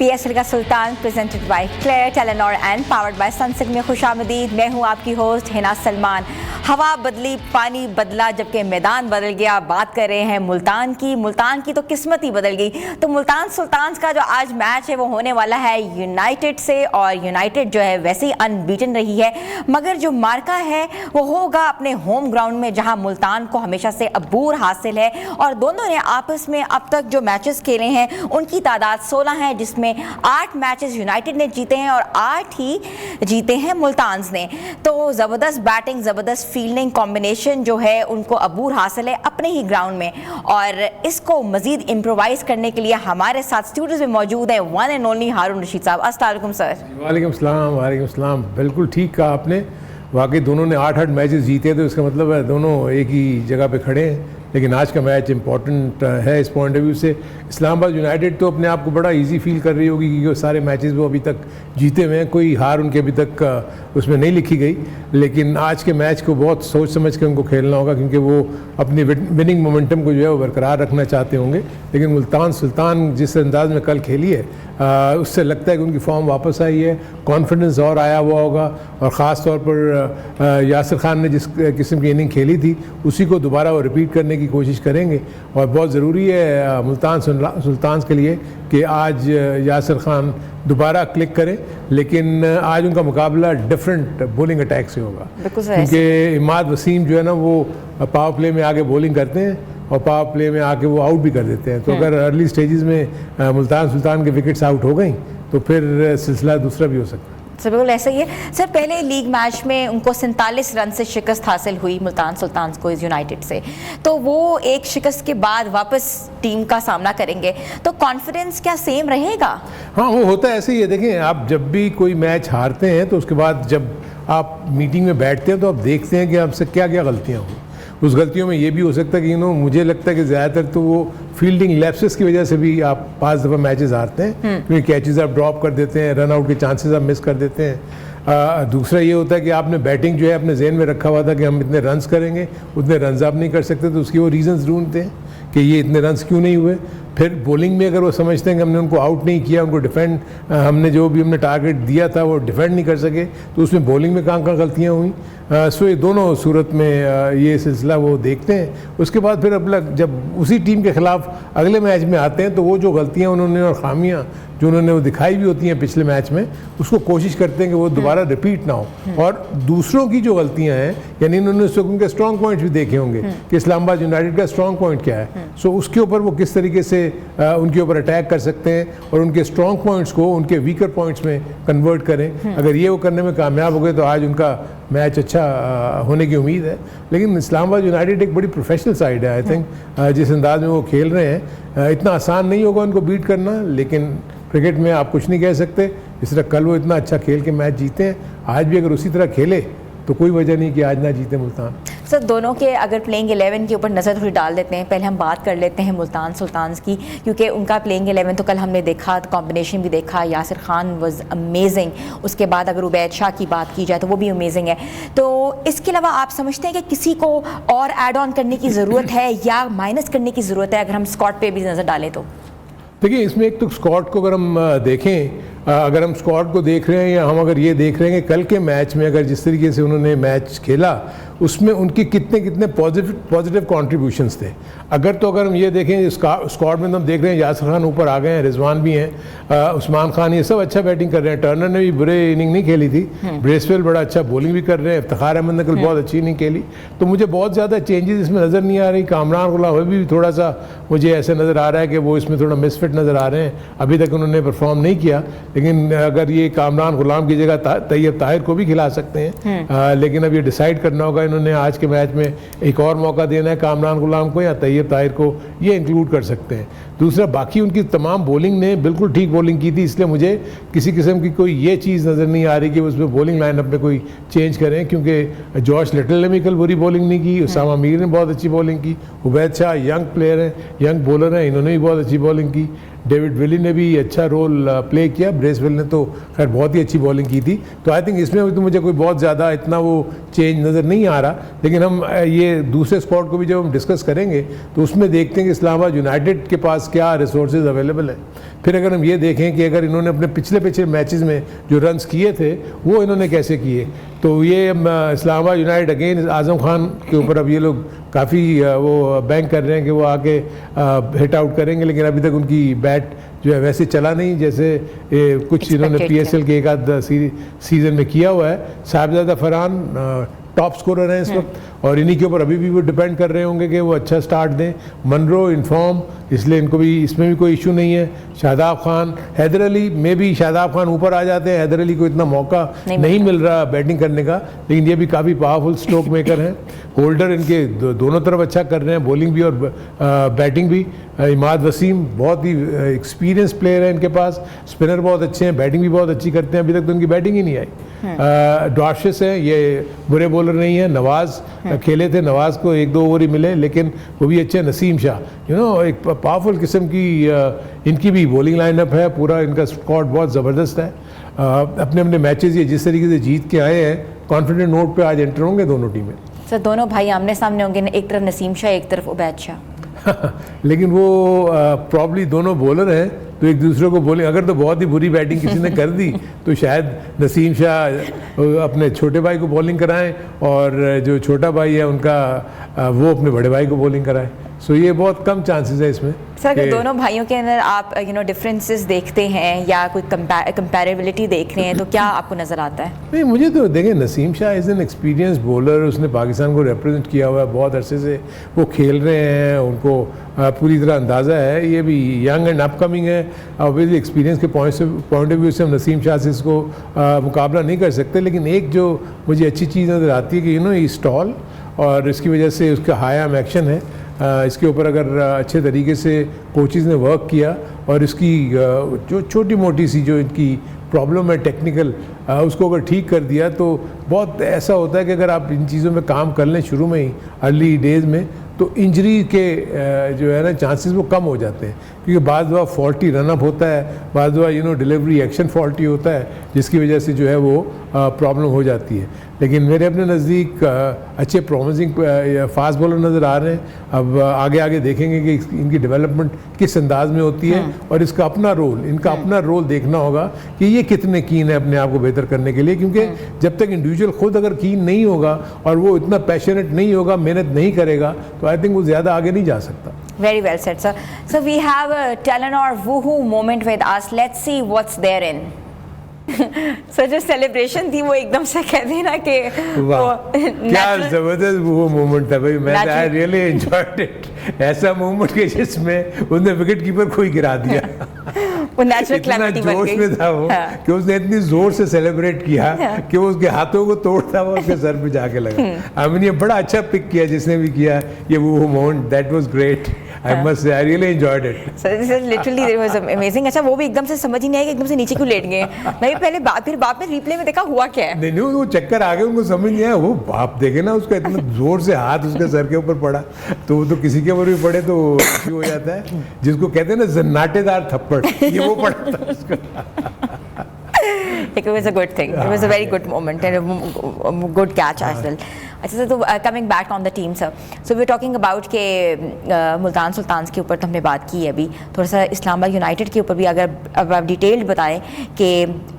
PSL का सुल्तान presented by Clear Telenor and powered by Sunsilk में खुशामदीद। मैं हूं आपकी होस्ट हिना सलमान। हवा बदली, पानी बदला, जबकि मैदान बदल गया। बात कर रहे हैं मुल्तान की तो किस्मत ही बदल गई। तो मुल्तान सुल्तान्स का जो आज मैच है वो होने वाला है यूनाइटेड से, और यूनाइटेड जो है वैसे ही अनबीटन रही है, मगर जो मार्का है वो होगा अपने होम ग्राउंड में, जहां मुल्तान को हमेशा से अबूर हासिल है। और दोनों ने आपस में अब तक जो मैचेस खेले हैं उनकी तादाद 16 है, जिसमें 8 मैचेस यूनाइटेड ने जीते हैं और 8 ही जीते हैं मुल्तान्स ने। तो ज़बरदस्त बैटिंग, ज़बरदस्त फील्डिंग कॉम्बिनेशन जो है उनको अबूर हासिल है अपने ही ग्राउंड में। और इसको मज़ीद इम्प्रोवाइज़ करने के लिए हमारे साथ स्टूडियोज़ में मौजूद है वन एंड ओनली हारून रशीद साहब। अस्सलाम वालेकुम सर। वालेकुम सलाम। बिल्कुल ठीक कहा आपने। वाकई दोनों ने 8 मैचेस जीते, तो इसका मतलब है दोनों एक ही जगह पे खड़े हैं। लेकिन आज का मैच इंपॉर्टेंट है इस पॉइंट ऑफ व्यू से। इस्लामाबाद यूनाइटेड तो अपने आप को बड़ा इजी फील कर रही होगी क्योंकि वो सारे मैचेस वो अभी तक जीते हुए हैं, कोई हार उनके अभी तक उसमें नहीं लिखी गई। लेकिन आज के मैच को बहुत सोच समझ के उनको खेलना होगा, क्योंकि वो अपनी विनिंग मोमेंटम को जो है वो बरकरार रखना चाहते होंगे। लेकिन मुल्तान सुल्तान जिस अंदाज में कल खेली है, उससे लगता है कि उनकी फॉर्म वापस आई है, कॉन्फिडेंस और आया हुआ होगा। और ख़ास तौर पर यासिर खान ने जिस किस्म की इनिंग खेली थी उसी को दोबारा वो रिपीट करने की कोशिश करेंगे। और बहुत ज़रूरी है मुल्तान सुल्तान के लिए कि आज यासिर खान दोबारा क्लिक करें। लेकिन आज उनका मुकाबला डिफरेंट बॉलिंग अटैक से होगा, क्योंकि इमाद वसीम जो है ना वो पावर प्ले में आके बॉलिंग करते हैं और पावर प्ले में आके वो आउट भी कर देते हैं। तो अगर अर्ली स्टेजेस में मुल्तान सुल्तान के विकेट्स आउट हो गई तो फिर सिलसिला दूसरा भी हो सकता है। सर बिल्कुल ऐसा ही है। सर पहले लीग मैच में उनको 47 रन से शिकस्त हासिल हुई मुल्तान सुल्तान को यूनाइटेड से, तो वो एक शिकस्त के बाद वापस टीम का सामना करेंगे, तो कॉन्फिडेंस क्या सेम रहेगा? हाँ, वो होता है ऐसे ही है। देखें, आप जब भी कोई मैच हारते हैं तो उसके बाद जब आप मीटिंग में बैठते हैं तो आप देखते हैं कि आपसे क्या क्या गलतियाँ हुई। उस गलतियों में ये भी हो सकता है कि मुझे लगता है कि ज़्यादातर तो वो फील्डिंग लैप्सेस की वजह से भी आप 5 दफ़ा मैचेस हारते हैं, क्योंकि कैचेस आप ड्रॉप कर देते हैं, रन आउट के चांसेस आप मिस कर देते हैं। दूसरा ये होता है कि आपने बैटिंग जो है अपने जहन में रखा हुआ था कि हम इतने रन्स करेंगे, उतने रन्स आप नहीं कर सकते, तो उसकी वो रीजंस ढूंढते हैं कि ये इतने रन्स क्यों नहीं हुए। फिर बॉलिंग में अगर वो समझते हैं कि हमने उनको आउट नहीं किया, उनको डिफेंड हमने जो भी हमने टारगेट दिया था वो डिफेंड नहीं कर सके, तो उसमें बॉलिंग में कहाँ गलतियाँ हुई। सो ये दोनों सूरत में ये सिलसिला वो देखते हैं। उसके बाद फिर अब जब उसी टीम के ख़िलाफ़ अगले मैच में आते हैं तो वो जो गलतियाँ उन्होंने और ख़ामियाँ जो उन्होंने वो दिखाई भी होती हैं पिछले मैच में, उसको कोशिश करते हैं कि वो दोबारा रिपीट ना हो। और दूसरों की जो गलतियाँ हैं, यानी उन्होंने उनके स्ट्रॉन्ग पॉइंट्स भी देखे होंगे कि इस्लामाबाद यूनाइटेड का स्ट्रॉन्ग पॉइंट क्या है। सो उसके ऊपर वो किस तरीके से उनके ऊपर अटैक कर सकते हैं और उनके स्ट्रॉन्ग पॉइंट्स को उनके वीकर पॉइंट्स में कन्वर्ट करें। अगर ये वो करने में कामयाब हो गए तो आज उनका मैच अच्छा होने की उम्मीद है। लेकिन इस्लामाबाद यूनाइटेड एक बड़ी प्रोफेशनल साइड है। आई थिंक जिस अंदाज में वो खेल रहे हैं इतना आसान नहीं होगा उनको बीट करना। लेकिन क्रिकेट में आप कुछ नहीं कह सकते। इस तरह कल वो इतना अच्छा खेल के मैच जीते हैं, आज भी अगर उसी तरह खेले तो कोई वजह नहीं कि आज ना जीते मुल्तान। सर दोनों के अगर प्लेइंग 11 के ऊपर नज़र थोड़ी डाल देते हैं, पहले हम बात कर लेते हैं मुल्तान सुल्तान्स की, क्योंकि उनका प्लेइंग 11 तो कल हमने देखा, कॉम्बिनेशन भी देखा। Yasir Khan was amazing. उसके बाद अगर उबैद शाह की बात की जाए तो वो भी अमेजिंग है। तो इसके अलावा आप समझते हैं कि किसी को और ऐड ऑन करने की ज़रूरत है या माइनस करने की ज़रूरत है, अगर हम स्क्वाड पे भी नज़र डालें तो? देखिए, इसमें एक तो स्क्वाड को अगर हम देखें, अगर हम स्क्वाड को देख रहे हैं या हम अगर ये देख रहे हैं कि कल के मैच में अगर जिस तरीके से उन्होंने मैच खेला उसमें उनके कितने पॉजिटिव कॉन्ट्रीब्यूशंस थे। अगर हम ये देखें स्क्वाड में तो हम देख रहे हैं यासिर खान ऊपर आ गए हैं, रिजवान भी हैं, उस्मान खान, ये सब अच्छा बैटिंग कर रहे हैं। टर्नर ने भी बुरे इनिंग नहीं खेली थी, ब्रेसवेल बड़ा अच्छा बॉलिंग भी कर रहे हैं, इफ्तिखार अहमद ने कल बहुत अच्छी इनिंग खेली। तो मुझे बहुत ज़्यादा चेंजेस इसमें नज़र नहीं आ रही। कामरान गुलाम भी थोड़ा सा मुझे ऐसे नज़र आ रहा है कि वो इसमें थोड़ा मिसफिट नज़र आ रहे हैं, अभी तक उन्होंने परफॉर्म नहीं किया। लेकिन अगर ये कामरान गुलाम की जगह तैयब ताहिर को भी खिला सकते हैं। लेकिन अब ये डिसाइड करना होगा इन्होंने आज के मैच में एक और मौका देना है कामरान गुलाम को या तैयब ताहिर को, ये इंक्लूड कर सकते हैं। दूसरा, बाकी उनकी तमाम बॉलिंग ने बिल्कुल ठीक बॉलिंग की थी, इसलिए मुझे किसी किस्म की कोई ये चीज़ नज़र नहीं आ रही कि उसमें बॉलिंग लाइनअप में कोई चेंज करें, क्योंकि जॉश लिटल ने भी कल बुरी बॉलिंग नहीं की, उसामा मीर ने बहुत अच्छी बॉलिंग की, उबैद शाह यंग प्लेयर हैं, यंग बॉलर हैं, इन्होंने भी बहुत अच्छी बॉलिंग की, डेविड विली ने भी अच्छा रोल प्ले किया, ब्रेसवेल ने तो खैर बहुत ही अच्छी बॉलिंग की थी। तो आई थिंक इसमें तो मुझे कोई बहुत ज़्यादा इतना वो चेंज नज़र नहीं आ रहा, लेकिन हम ये दूसरे स्पॉट को भी जब हम डिस्कस करेंगे तो उसमें देखते हैं कि इस्लामाबाद यूनाइटेड के पास क्या रिसोर्सेज अवेलेबल हैं। फिर अगर हम ये देखें कि अगर इन्होंने अपने पिछले मैचेस में जो रन्स किए थे वो इन्होंने कैसे किए, तो ये इस्लामाबाद यूनाइटेड अगेन आज़म खान के ऊपर अब ये लोग काफ़ी वो बैंक कर रहे हैं कि वो आके हिट आउट करेंगे, लेकिन अभी तक उनकी बैट जो है वैसे चला नहीं जैसे कुछ इन्होंने PSL के एक आध सीज़न में किया हुआ है। साहिबजादा फरहान टॉप स्कोरर हैं इस वक्त और इन्हीं के ऊपर अभी भी वो डिपेंड कर रहे होंगे कि वो अच्छा स्टार्ट दें। मनरो इनफॉर्म, इसलिए इनको भी इसमें भी कोई इशू नहीं है। शादाब खान, हैदर अली में भी शादाब खान ऊपर आ जाते हैं, हैदर अली को इतना मौका नहीं मिल रहा बैटिंग करने का, लेकिन ये भी काफ़ी पावरफुल स्ट्रोक मेकर हैं। होल्डर इनके दोनों तरफ अच्छा कर रहे हैं, बॉलिंग भी और बैटिंग भी। इमाद वसीम बहुत ही एक्सपीरियंस प्लेयर है इनके पास, स्पिनर बहुत अच्छे हैं, बैटिंग भी बहुत अच्छी करते हैं, अभी तक तो उनकी बैटिंग ही नहीं आई। डॉर्शिस है, ये बुरे बॉलर नहीं है। नवाज़ खेले थे, नवाज़ को 1-2 ओवर ही मिले लेकिन वो भी अच्छे हैं। नसीम शाह एक पावरफुल किस्म की इनकी भी बॉलिंग लाइनअप है, पूरा इनका स्क्वाड बहुत ज़बरदस्त है। अपने अपने मैचेस ये जिस तरीके से जीत के आए हैं, कॉन्फिडेंट नोट पे आज एंटर होंगे दोनों टीमें। सर दोनों भाई आमने सामने होंगे, एक तरफ नसीम शाह एक तरफ उबैद शाह। लेकिन वो प्रॉब्ली दोनों बॉलर हैं तो एक दूसरे को बॉलिंग, अगर तो बहुत ही बुरी बैटिंग किसी ने कर दी तो शायद नसीम शाह अपने छोटे भाई को बॉलिंग कराएं और जो छोटा भाई है उनका वो अपने बड़े भाई को बॉलिंग कराएं। सो ये बहुत कम चांसेस है इसमें। सर अगर दोनों भाइयों के अंदर आप डिफरेंसेस देखते हैं या कोई कंपैरेबिलिटी देख रहे हैं तो क्या आपको नज़र आता है? नहीं, मुझे तो देखें, Naseem Shah is an experience bowler, उसने पाकिस्तान को रिप्रेजेंट किया हुआ है, बहुत अरसे से वो खेल रहे हैं, उनको पूरी तरह अंदाज़ा है। ये भी यंग एंड अपकमिंग है, ऑब्वियसली एक्सपीरियंस के पॉइंट ऑफ व्यू से हम नसीम शाह से इसको मुकाबला नहीं कर सकते। लेकिन एक जो मुझे अच्छी चीज़ नज़र आती है कि ये स्टॉल और इसकी वजह से उसका हाई आर्म एक्शन है, इसके ऊपर अगर अच्छे तरीके से कोचेज़ ने वर्क किया और इसकी जो छोटी मोटी सी जो इनकी प्रॉब्लम है टेक्निकल, उसको अगर ठीक कर दिया तो बहुत ऐसा होता है कि अगर आप इन चीज़ों में काम कर लें शुरू में ही अर्ली डेज़ में तो इंजरी के जो है ना चांसेस वो कम हो जाते हैं, क्योंकि बाद दफ़ा फॉल्टी रनअप होता है, बाद दफ़ा डिलीवरी एक्शन फॉल्टी होता है, जिसकी वजह से जो है वो प्रॉब्लम हो जाती है। लेकिन मेरे अपने नज़दीक अच्छे प्रॉमिसिंग फास्ट बॉलर नज़र आ रहे हैं। अब आगे आगे देखेंगे कि इनकी डेवलपमेंट किस अंदाज में होती है और इसका अपना रोल, इनका अपना रोल देखना होगा कि ये कितने कीन है अपने आप को बेहतर करने के लिए, क्योंकि जब तक इंडिविजुअल खुद अगर कीन नहीं होगा और वो इतना पैशनेट नहीं होगा, मेहनत नहीं करेगा, तो आई थिंक वो ज़्यादा आगे नहीं जा सकता। Very well said, sir. So we have a Telenor woohoo moment with us. Let's see what's therein. Sir जो सेलिब्रेशन थी वो एकदम से कह दी ना कि क्या जबरदस्त वो मोमेंट था भाई, मैं आई रियली एंजॉयड इट। ऐसा मोमेंट के जिसमें उसने विकेट कीपर को ही गिरा दिया। वो नेचुरल इतना क्लैमिटी बन जोश गई में था वो कि उसने इतनी जोर से सेलिब्रेट किया कि वो उसके हाथों को तोड़ता हुआ उसके सर पे जाके लगा। आई मीन ये बड़ा अच्छा पिक किया जिसने भी किया ये वो moment, that was great. I must say I really enjoyed it. Sir this is literally it was amazing. अच्छा वो भी एकदम से समझ ही नहीं आया कि एकदम से नीचे क्यों लेट गए। मैं भी पहले फिर बाद में रीप्ले में देखा हुआ क्या है। नहीं वो चक्कर आ गए, उनको समझ नहीं आया। वो बाप देखे ना उसका इतना जोर से हाथ उसके सर के ऊपर पड़ा, तो वो तो किसी के ऊपर भी पड़े तो हो जाता है, जिसको कहते हैं ना जन्नाटेदार थप्पड़, ये वो पड़ा था उसका। It was a good thing. It was a very good moment and a good catch as well. अच्छा सर, तो coming back on the team sir, so we are talking about के मुल्तान सुल्तान्स के ऊपर तो हमने बात की है अभी, थोड़ा सा इस्लामाबाद यूनाइटेड के ऊपर भी अगर अब आप डिटेल्ड बताएं कि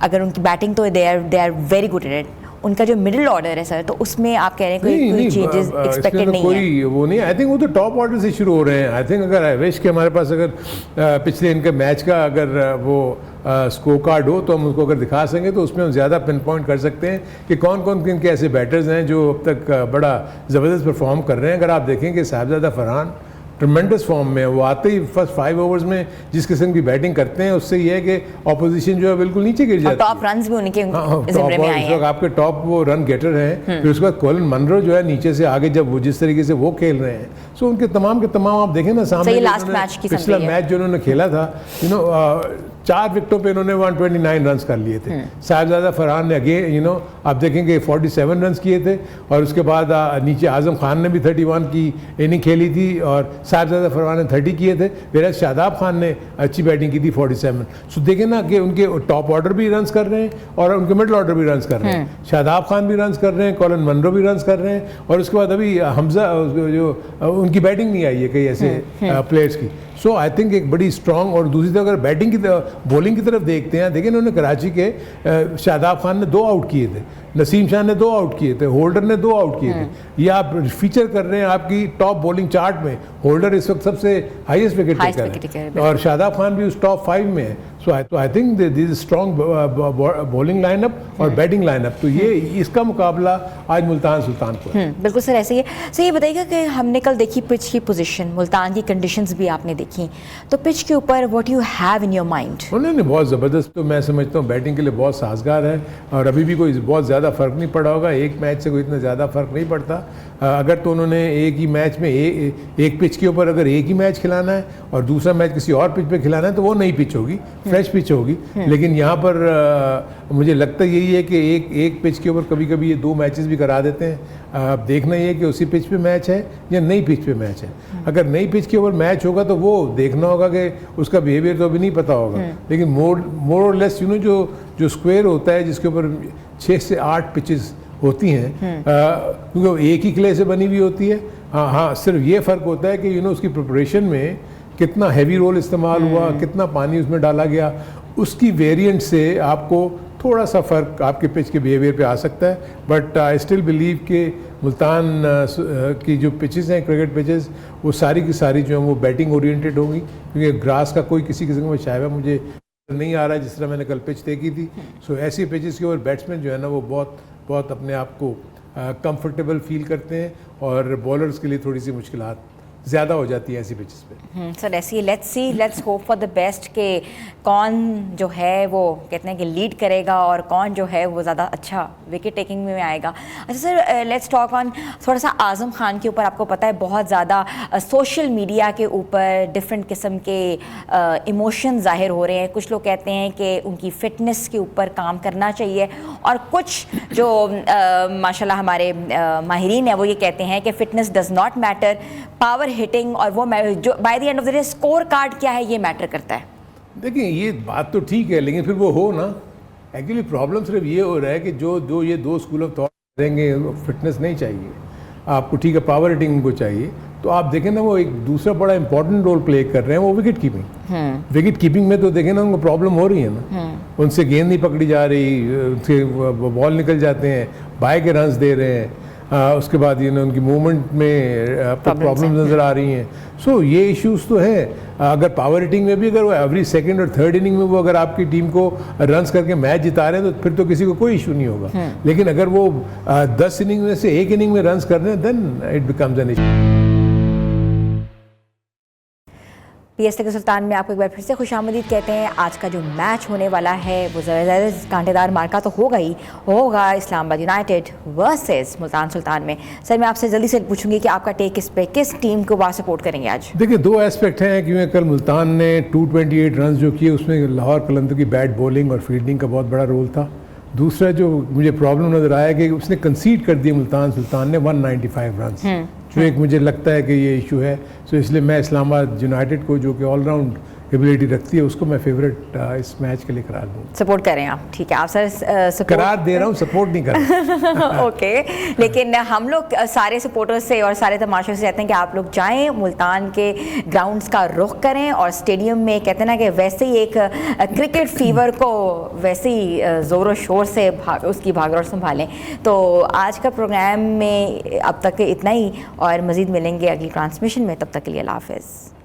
अगर उनकी बैटिंग तो they are very good at it, उनका जो मिडिल ऑर्डर है सर तो उसमें आप कह रहे हैं कोई चेंजेस एक्सपेक्टेड नहीं है? कोई वो नहीं, आई थिंक वो तो टॉप ऑर्डर से शुरू हो रहे हैं। आई थिंक अगर आई विश के हमारे पास अगर पिछले इनके मैच का अगर वो स्कोर कार्ड हो तो हम उसको अगर दिखा सकें तो उसमें हम ज़्यादा पिन पॉइंट कर सकते हैं कि कौन कौन किन के ऐसे बैटर्स हैं जो अब तक बड़ा ज़बरदस्त परफॉर्म कर रहे हैं। अगर आप देखें कि साहिबजादा फरहान ट्रमेंडस फॉर्म में, वो आते ही फर्स्ट 5 ओवर्स में जिस किस्म की बैटिंग करते हैं उससे ये है कि ऑपोजिशन जो है बिल्कुल नीचे गिर जाती है। टॉप रन्स भी उनके जिम्मे में आए हैं, आपके टॉप वो रन गेटर हैं। फिर उसके बाद कॉलिन मनरो जो है नीचे से आगे जब वो जिस तरीके से वो खेल रहे हैं, सो उनके तमाम के तमाम आप देखें ना सामने लास्ट मैच की पिछला मैच जो उन्होंने खेला था 4 विकेटों पे इन्होंने 129 रन कर लिए थे। साहिबजादा फरहान ने अगेन आप देखेंगे 47 रन किए थे, और उसके बाद नीचे आजम खान ने भी 31 की इनिंग खेली थी और साहिबजादा फरहान ने 30 किए थे, फिर शादाब खान ने अच्छी बैटिंग की थी 47। सो देखें ना कि उनके टॉप ऑर्डर भी रन कर रहे हैं और उनके मिडल ऑर्डर भी रन कर रहे हैं। शादाब खान भी रन कर रहे हैं, कॉलिन मनरो भी रन कर रहे हैं, और उसके बाद अभी हमजा जो उनकी बैटिंग नहीं आई है कई ऐसे प्लेयर्स की। सो आई थिंक एक बड़ी स्ट्रॉन्ग, और दूसरी तरफ अगर बैटिंग की बॉलिंग की तरफ देखते हैं, देखिए उन्होंने कराची के शादाब खान ने 2 आउट किए थे, नसीम शाह ने 2 आउट किए थे, होल्डर ने 2 आउट किए थे। ये आप फीचर कर रहे हैं आपकी टॉप बॉलिंग चार्ट में। होल्डर इस वक्त सबसे हाईएस्ट विकेट टेकर है और शादाब खान भी उस टॉप 5 में है। So I think this is strong bowling lineup और बैटिंग लाइनअप, तो ये इसका मुकाबला आज मुल्तान सुल्तान को है। बिल्कुल सर, ऐसे ही है। सर ये बताइएगा कि हमने कल देखी पिच की पोजीशन, मुल्तान की कंडीशंस भी आपने देखी, तो पिच के ऊपर what you have in your mind? उन्होंने बहुत ज़बरदस्त, तो मैं समझता हूँ बैटिंग के लिए बहुत साजगार है, और अभी भी कोई बहुत ज़्यादा फ़र्क नहीं पड़ा होगा, एक मैच से कोई इतना ज़्यादा फ़र्क नहीं पड़ता। अगर तो उन्होंने एक ही मैच में एक पिच के ऊपर अगर एक ही मैच खिलाना है और दूसरा मैच किसी और पिच पे खिलाना है तो वो नई पिच होगी, फ्रेश पिच होगी। लेकिन यहाँ पर मुझे लगता यही है कि एक पिच के ऊपर कभी कभी ये 2 मैचेस भी करा देते हैं। अब देखना ये है कि उसी पिच पे मैच है या नई पिच पे मैच है। अगर नई पिच के ऊपर मैच होगा तो वो देखना होगा कि उसका बिहेवियर तो अभी नहीं पता होगा, लेकिन मोर और लेस जो स्क्वायर होता है जिसके ऊपर 6 से 8 पिचेस होती हैं, क्योंकि एक ही क्ले से बनी हुई होती है। हाँ, सिर्फ ये फ़र्क होता है कि उसकी प्रिपरेशन में कितना हैवी रोल इस्तेमाल हुआ, कितना पानी उसमें डाला गया, उसकी वेरिएंट से आपको थोड़ा सा फ़र्क आपके पिच के बिहेवियर पे आ सकता है। बट आई स्टिल बिलीव कि मुल्तान की जो पिचेस हैं, क्रिकेट पिचेस, वो सारी की सारी जो हैं वो बैटिंग ओरिएंटेड होंगी, क्योंकि ग्रास का कोई किसी किस्म का शायद मुझे नहीं आ रहा है जिस तरह मैंने कल पिच देखी थी। सो ऐसी पिचेस के ऊपर बैट्समैन जो है ना वो बहुत अपने आप को कंफर्टेबल फील करते हैं, और बॉलर्स के लिए थोड़ी सी मुश्किलात ज़्यादा हो जाती है ऐसी पिचेस पे। सर ऐसी let's hope for the best कि कौन जो है वो कहते हैं कि लीड करेगा और कौन जो है वो ज़्यादा अच्छा विकेट टेकिंग में आएगा। अच्छा सर, लेट्स टॉक ऑन थोड़ा सा आज़म खान के ऊपर। आपको पता है बहुत ज़्यादा सोशल मीडिया के ऊपर डिफरेंट किस्म के इमोशन ज़ाहिर हो रहे हैं। कुछ लोग कहते हैं कि उनकी फ़िटनेस के ऊपर काम करना चाहिए, और कुछ जो माशाल्लाह हमारे माहिरीन हैं वो ये कहते हैं कि fitness does not matter, power hitting और वो जो by the end of the day score card क्या है ये मैटर करता है। देखिए ये बात तो ठीक है, लेकिन फिर वो हो ना, एक्चुअली प्रॉब्लम सिर्फ ये हो रहा है कि जो ये 2 स्कूल ऑफ थॉट करेंगे, फिटनेस नहीं चाहिए आपको, ठीक है, पावर हिटिंग को चाहिए, तो आप देखें ना वो एक दूसरा बड़ा इंपॉर्टेंट रोल प्ले कर रहे हैं, वो विकेट कीपिंग। विकेट कीपिंग में तो देखें ना उनको प्रॉब्लम हो रही है ना, उनसे गेंद नहीं पकड़ी जा रही, उनसे बॉल निकल जाते हैं, बाय के रन्स दे रहे हैं, उसके बाद उनकी मूवमेंट में प्रॉब्लम नज़र आ रही हैं। सो ये इश्यूज तो हैं। अगर पावर हिटिंग में भी अगर वो एवरी सेकंड और थर्ड इनिंग में वो अगर आपकी टीम को रन्स करके मैच जिता रहे हैं तो फिर तो किसी को कोई इशू नहीं होगा। लेकिन अगर वो 10 इनिंग में से 1 इनिंग में रन्स कर रहे हैं then it becomes an issue. PSA के सुल्तान में आपको एक बार फिर से खुशामदीद कहते हैं। आज का जो मैच होने वाला है वो ज़बरदस्त कांटेदार मार्का तो होगा इस्लामाबाद यूनाइटेड वर्सेस मुल्तान सुल्तान में। सर मैं आपसे जल्दी से पूछूंगी कि आपका टेक इस पे, किस टीम को वहाँ सपोर्ट करेंगे आज? देखिए 2 एस्पेक्ट हैं, क्योंकि कल मुल्तान ने 228 रन जो किए उसमें लाहौर कलंदर की बैट बॉलिंग और फील्डिंग का बहुत बड़ा रोल था। दूसरा जो मुझे प्रॉब्लम नज़र आया कि उसने कंसीड कर दिया मुल्तान सुल्तान ने 195 रन, जो एक मुझे लगता है कि ये इशू है। सो इसलिए मैं इस्लामाबाद यूनाइटेड को, जो कि ऑलराउंड एबिलिटी रखती है, उसको मैं फेवरेट इस मैच के लिए करार दूँ। सपोर्ट करें आप? ठीक है, आप सर करार दे रहा हूँ, सपोर्ट नहीं कर रहा। ओके, लेकिन हम लोग सारे सपोर्टर्स से और सारे तमाशों से चाहते हैं कि आप लोग जाएं, मुल्तान के ग्राउंड्स का रुख करें और स्टेडियम में कहते हैं ना कि वैसे ही एक क्रिकेट फीवर को वैसे ही ज़ोर शोर से उसकी भागदौड़ संभालें। तो आज का प्रोग्राम में अब तक इतना ही, और मज़ीद मिलेंगे अगली ट्रांसमिशन में। तब तक के लिए अल्लाह हाफ़िज़।